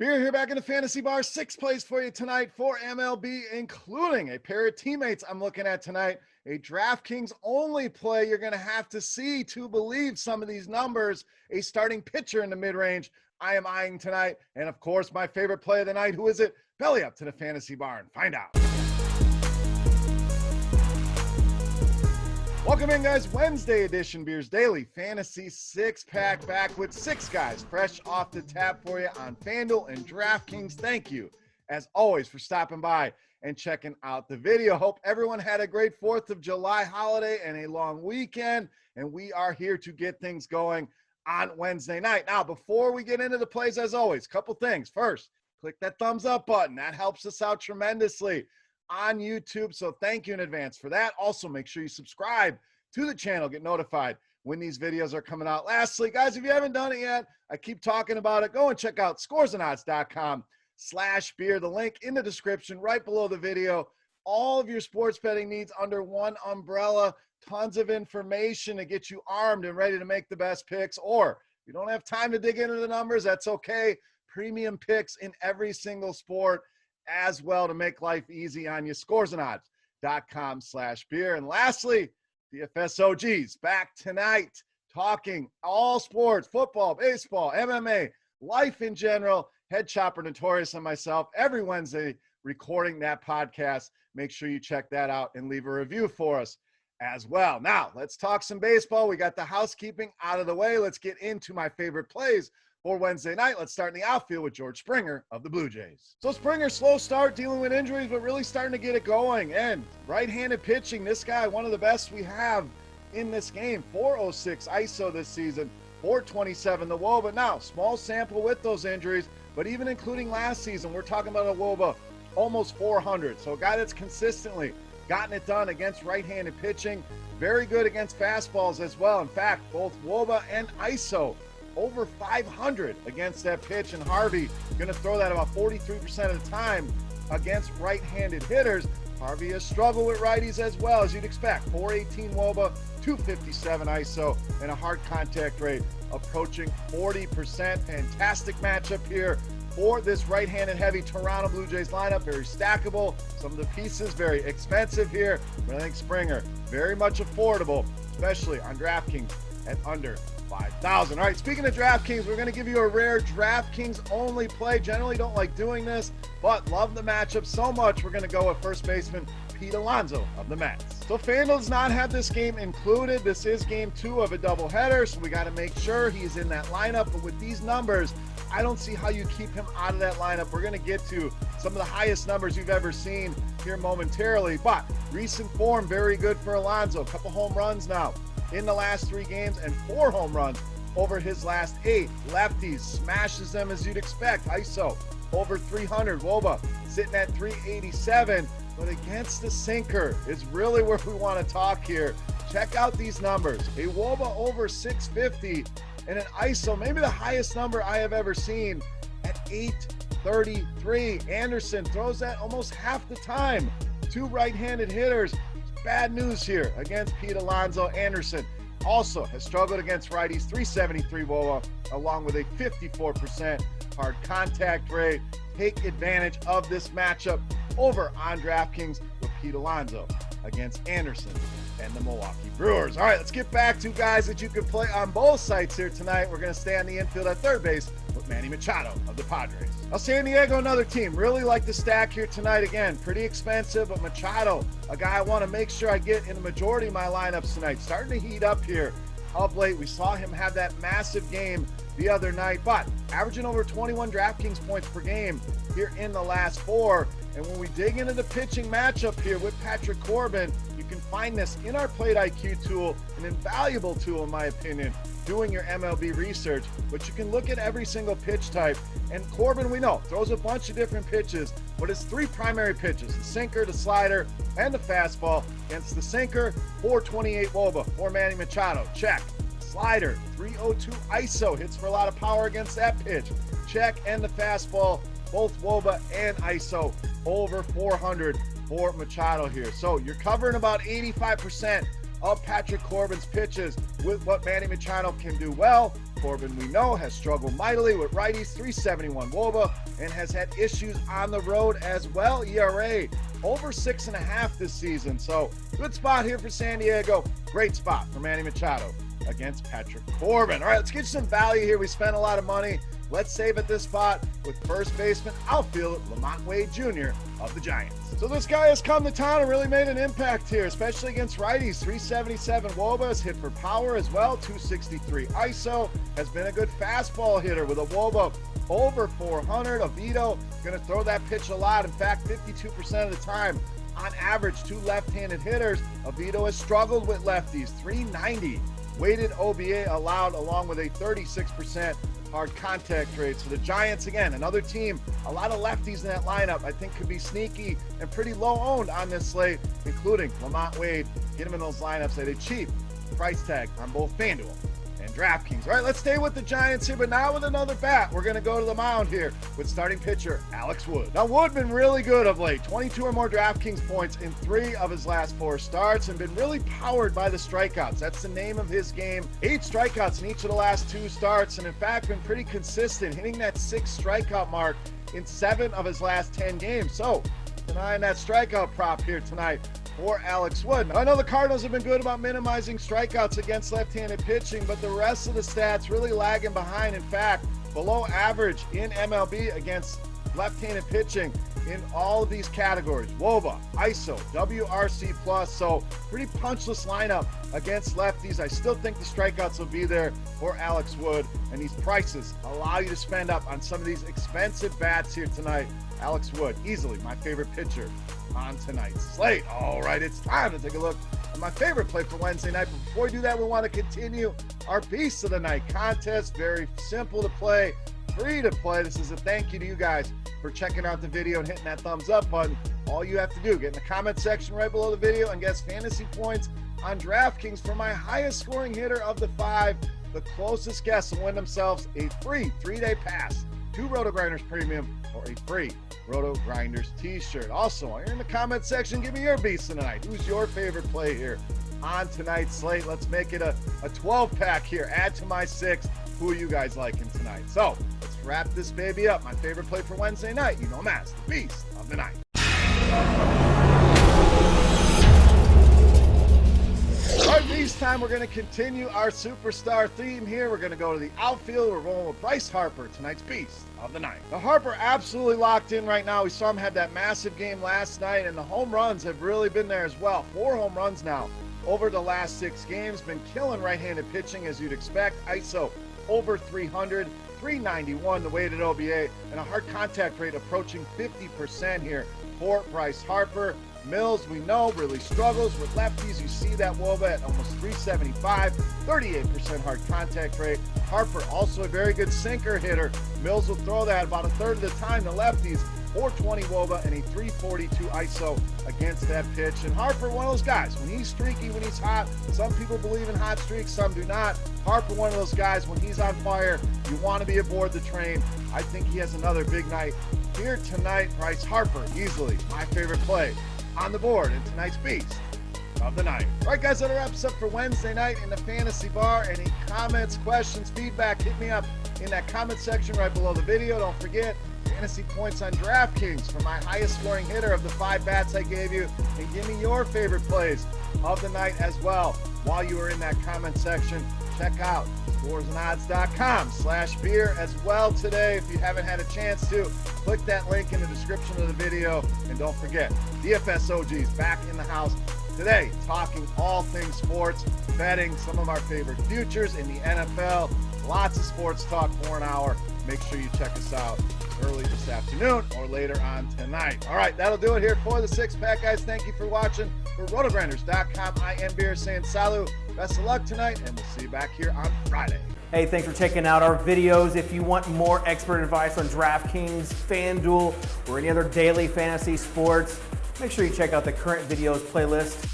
Beer here back in the fantasy bar. 6 plays for you tonight for MLB, including a pair of teammates I'm looking at tonight. A DraftKings only play you're going to have to see to believe some of these numbers. A starting pitcher in the mid-range I am eyeing tonight. And of course, my favorite play of the night. Who is it? Belly up to the fantasy bar and find out. Welcome in, guys. Wednesday edition Beers Daily Fantasy 6-pack, back with 6 guys fresh off the tap for you on FanDuel and DraftKings. Thank you, as always, for stopping by and checking out the video. Hope everyone had a great 4th of July holiday and a long weekend, and we are here to get things going on Wednesday night. Now, before we get into the plays, as always, couple things. First, click that thumbs up button. That helps us out tremendously on YouTube, so thank you in advance for that. Also, make sure you subscribe to the channel, get notified when these videos are coming out. Lastly, guys, if you haven't done it yet, I keep talking about it, go and check out scoresandodds.com/beer. The link in the description right below the video. All of your sports betting needs under one umbrella. Tons of information to get you armed and ready to make the best picks. Or if you don't have time to dig into the numbers, that's okay. Premium picks in every single sport as well to make life easy on you. Scoresandodds.com/beer. And lastly, DFS OGs back tonight talking all sports, football, baseball, MMA, life in general. Head Chopper Notorious and myself every Wednesday recording that podcast. Make sure you check that out and leave a review for us as well. Now, let's talk some baseball. We got the housekeeping out of the way. Let's get into my favorite plays for Wednesday night. Let's start in the outfield with George Springer of the Blue Jays. So Springer, slow start, dealing with injuries, but really starting to get it going. And right-handed pitching, this guy, one of the best we have in this game. 406 ISO this season, 427 the WOBA. Now, small sample with those injuries, but even including last season, we're talking about a WOBA almost 400. So a guy that's consistently gotten it done against right-handed pitching. Very good against fastballs as well. In fact, both WOBA and ISO over 500 against that pitch, and Harvey going to throw that about 43% of the time against right-handed hitters. Harvey has struggled with righties as well, as you'd expect. 418 WOBA, 257 ISO, and a hard contact rate approaching 40%. Fantastic matchup here for this right-handed heavy Toronto Blue Jays lineup. Very stackable. Some of the pieces very expensive here, but I think Springer very much affordable, especially on DraftKings at under 5,000. All right, speaking of DraftKings, we're going to give you a rare DraftKings only play. Generally don't like doing this, but love the matchup so much, we're going to go with first baseman Pete Alonso of the Mets. So FanDuel does not have this game included. This is game 2 of a doubleheader, so we got to make sure he's in that lineup. But with these numbers, I don't see how you keep him out of that lineup. We're going to get to some of the highest numbers you've ever seen here momentarily, but recent form very good for Alonso. A couple home runs now in the last 3 games and 4 home runs over his last 8. Lefties smashes them as you'd expect. ISO over 300. WOBA sitting at 387. But against the sinker is really where we want to talk here. Check out these numbers. A WOBA over 650 and an ISO, maybe the highest number I have ever seen, at 833. Anderson throws that almost half the time. 2 right-handed hitters. Bad news here against Pete Alonso. Anderson also has struggled against righties, 373 WOBA, along with a 54% hard contact rate. Take advantage of this matchup over on DraftKings with Pete Alonso against Anderson and the Milwaukee Brewers. All right, let's get back to guys that you can play on both sites here tonight. We're going to stay on the infield at third base with Manny Machado of the Padres. Now, San Diego, another team. Really like the stack here tonight. Again, pretty expensive, but Machado, a guy I want to make sure I get in the majority of my lineups tonight. Starting to heat up here of late. We saw him have that massive game the other night, but averaging over 21 DraftKings points per game here in the last 4. And when we dig into the pitching matchup here with Patrick Corbin, you can find this in our Plate IQ tool, an invaluable tool in my opinion, doing your MLB research. But you can look at every single pitch type, and Corbin, we know, throws a bunch of different pitches, but it's 3 primary pitches: the sinker, the slider, and the fastball. Against the sinker, 428 WOBA for Manny Machado, check. Slider, 302 ISO, hits for a lot of power against that pitch, check. And the fastball, both WOBA and ISO over 400 for Machado here. So you're covering about 85% of Patrick Corbin's pitches with what Manny Machado can do well. Corbin, we know, has struggled mightily with righties, 371 WOBA, and has had issues on the road as well. ERA over 6.5 this season. So good spot here for San Diego. Great spot for Manny Machado against Patrick Corbin. All right, let's get some value here. We spent a lot of money. Let's save at this spot with first baseman, outfielder LaMonte Wade Jr. of the Giants. So this guy has come to town and really made an impact here, especially against righties. 377 WOBA, has hit for power as well. 263 ISO, has been a good fastball hitter with a WOBA over 400. Oviedo going to throw that pitch a lot. In fact, 52% of the time, on average, to left-handed hitters. Oviedo has struggled with lefties. 390 weighted OBA allowed, along with a 36% hard contact rate. So the Giants, again, another team, a lot of lefties in that lineup, I think could be sneaky and pretty low owned on this slate, including LaMonte Wade. Get him in those lineups at a cheap price tag on both FanDuel and DraftKings. All right, let's stay with the Giants here, but now with another bat. We're going to go to the mound here with starting pitcher Alex Wood. Now, Wood been really good of late. 22 or more DraftKings points in 3 of his last 4 starts, and been really powered by the strikeouts. That's the name of his game. 8 strikeouts in each of the last 2 starts, and in fact, been pretty consistent, hitting that 6 strikeout mark in 7 of his last 10 games. So, denying that strikeout prop here tonight for Alex Wood. Now, I know the Cardinals have been good about minimizing strikeouts against left-handed pitching, but the rest of the stats really lagging behind. In fact, below average in MLB against left-handed pitching in all of these categories: WOBA, ISO, WRC+. So pretty punchless lineup against lefties. I still think the strikeouts will be there for Alex Wood, and these prices allow you to spend up on some of these expensive bats here tonight. Alex Wood, easily my favorite pitcher on tonight's slate. All right, it's time to take a look at my favorite play for Wednesday night. But before we do that, we want to continue our Beast of the Night contest. Very simple to play, free to play. This is a thank you to you guys for checking out the video and hitting that thumbs up button. All you have to do, get in the comment section right below the video and guess fantasy points on DraftKings for my highest scoring hitter of the 5. The closest guess will win themselves a free 3-day pass to RotoGrinders Premium or a free RotoGrinders t-shirt. Also, while you're in the comment section, give me your beast tonight. Who's your favorite play here on tonight's slate? Let's make it a 12-pack here. Add to my 6. Who are you guys liking tonight? So let's wrap this baby up. My favorite play for Wednesday night, you know him as the Beast of the Night. All right, this time we're going to continue our superstar theme here. We're going to go to the outfield. We're rolling with Bryce Harper, tonight's Beast of the Night. The Harper absolutely locked in right now. We saw him have that massive game last night, and the home runs have really been there as well. 4 home runs now over the last 6 games. Been killing right-handed pitching, as you'd expect. ISO over 300, 391 the weighted OBA, and a hard contact rate approaching 50% here for Bryce Harper. Mills, we know, really struggles with lefties. You see that WOBA at almost 375, 38% hard contact rate. Harper, also a very good sinker hitter. Mills will throw that about a third of the time to lefties. 420 WOBA and a 342 ISO against that pitch. And Harper, one of those guys, when he's streaky, when he's hot, some people believe in hot streaks, some do not. Harper, one of those guys, when he's on fire, you want to be aboard the train. I think he has another big night here tonight. Bryce Harper, easily my favorite play on the board in tonight's Beast of the Night. All right, guys, that wraps up for Wednesday night in the Fantasy Bar. Any comments, questions, feedback, hit me up in that comment section right below the video. Don't forget, fantasy points on DraftKings for my highest scoring hitter of the 5 bats I gave you, and give me your favorite plays of the night as well. While you are in that comment section, check out scoresandodds.com/beer as well today. If you haven't had a chance to, click that link in the description of the video. And don't forget, DFS OGs back in the house today, talking all things sports, betting some of our favorite futures in the NFL. Lots of sports talk for an hour. Make sure you check us out early this afternoon or later on tonight. All right, that'll do it here for the 6-pack, guys. Thank you for watching. For RotoGrinders.com, I am Beer saying salut. Best of luck tonight, and we'll see you back here on Friday. Hey, thanks for checking out our videos. If you want more expert advice on DraftKings, FanDuel, or any other daily fantasy sports, make sure you check out the current videos playlist